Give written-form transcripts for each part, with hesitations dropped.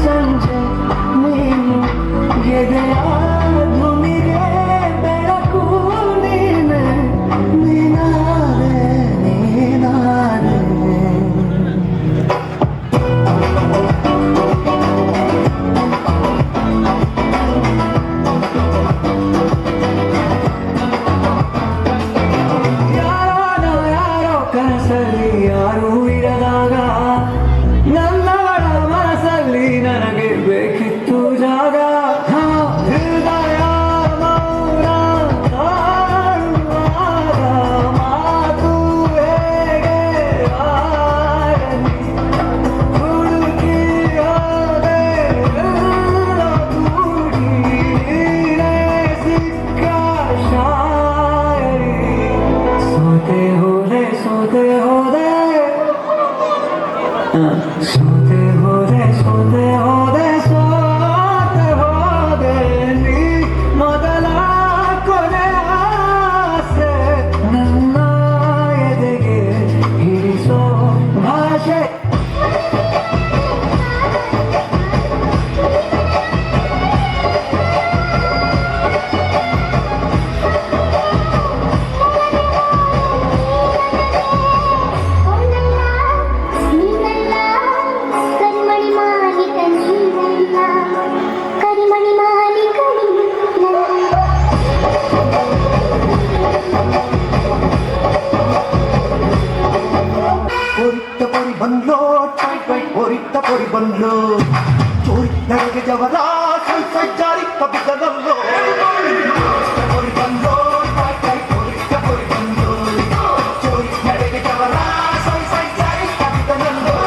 ಸಂಜೆ ನೀನು ಎದೆಯ ಧುಮಿಗೆ ಬೆಳಕು ನೀನೆ ನೀನಾದೆ ನೀನಾದೆ ಕನಸಲ್ಲಿ ಯಾರೂ ಇರದಾಗ ನನ್ನವಳ ಮನಸ್ಸಲ್ಲಿ ನನಗೆ ಬೇಕಿತ್ತು ಜಾಗ ಹೃದಯ ಮೌನ ತಾಳುವಾಗ ಮಾತು ಹೇಗೆ ಆಡಲಿ ಹುಡುಕಿ ಹೋದೆ ಎಲ್ಲ ಕೂಡಿ ನೀನೇ ಸಿಕ್ಕ ಶಾಯರಿ ಸೋತೆ ಹೋದೆ ಸೋತೆ ಹೋದೆ ಸೋತೆ ಹೋದೆ ಸೋತೆ ಹೋದೆ ಸೋತೆ ಹೋದೆ ನೀ ಮೊದಲ ಕೊನೆಯ ಆಸೆ ನನ್ನ ಎದೆಗೆ ಇರಿಸೋ ಭಾಷೆ ಬಂದ್ಲೋ ಓರಿತ್ತ ಪೊರಿ ಬಂದ್ಲು ಚೋರಿ ನನಗೆ ಜವರ ಸ್ವಲ್ಪ ಜಾರಿ ಕಬಿದ್ದನಲ್ಲೋ ಪೊರಿ ಬಂದ್ಲೋ ಓರಿತ್ತ ಪೊರಿ ಬಂದ್ಲು ಚೋರಿ ನನಗೆ ಜವರ ಸ್ವಲ್ಪ ಜಾರಿ ಕಬಿದ್ದನಲ್ಲೋ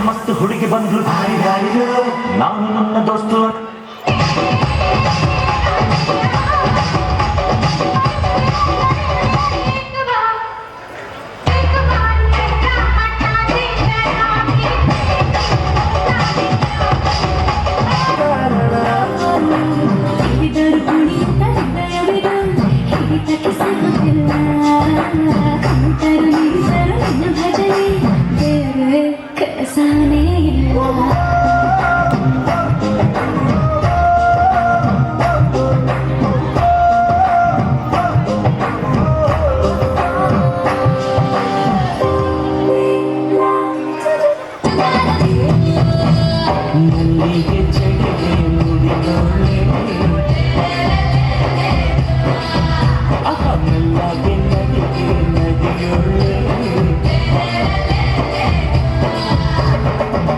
ಮಸ್ತ್ ಹುಡುಗಿ ಬಂದ್ರು ನಾನು ನನ್ನ ದೋಸ್ತು ನಲ್ಲಿಗೆ ಚಳಿಗೆ ನುಡಿದೊಳ್ಳೆ ಮೆಲ್ಲಗೆ ನದಿಗೆ ನದಿಯೊಳ್ಳೆ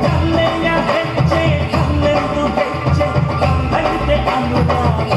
ಕಲ್ಲೆಯ ಹೆಜ್ಜೆ ಕಲ್ಲೆಂದು ಹೆಜ್ಜೆ ಕಲ್ಲಂತೆ ಅನುಭವ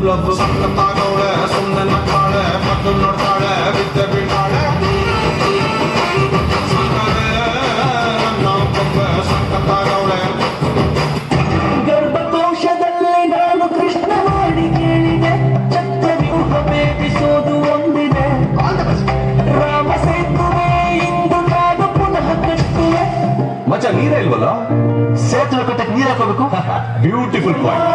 ಲಬ್ಬು ಸಣ್ಣತ್ತಾಗವಳೆ ಸುಮ್ಮನೆ ನಕ್ಕಾಳೆ ಮತ್ತು ನೋಡ್ತಾಳೆ ವಿದ್ಯೆ ಬೀಳಾಳೆ ನನ್ನ ಬೊಬ್ಬೆ ಸಣ್ಣತ್ತಾಗವಳೆ ಗರ್ಭಕೋಶದಲ್ಲಿ ನಾನು ಕೃಷ್ಣ ಮಾಡಿ ಕೇಳಿದೆ ಚಕ್ರವ್ಯೂಹ ಭೇದಿಸೋದು ಒಂದಿದೆ ರಾಮ ಸೇತುವೆ ಇಂದು ನಾನು ಪುನಃ ಕಟ್ಟುವೆ ಮಚ್ಚ ನೀರೇ ಇಲ್ವಲ್ಲ ಸೇತುವೆ ಕಟ್ಟಕ್ಕೆ ನೀರು ಹಾಕೋಬೇಕು ಬ್ಯೂಟಿಫುಲ್ ಪಾಯಿಂಟ್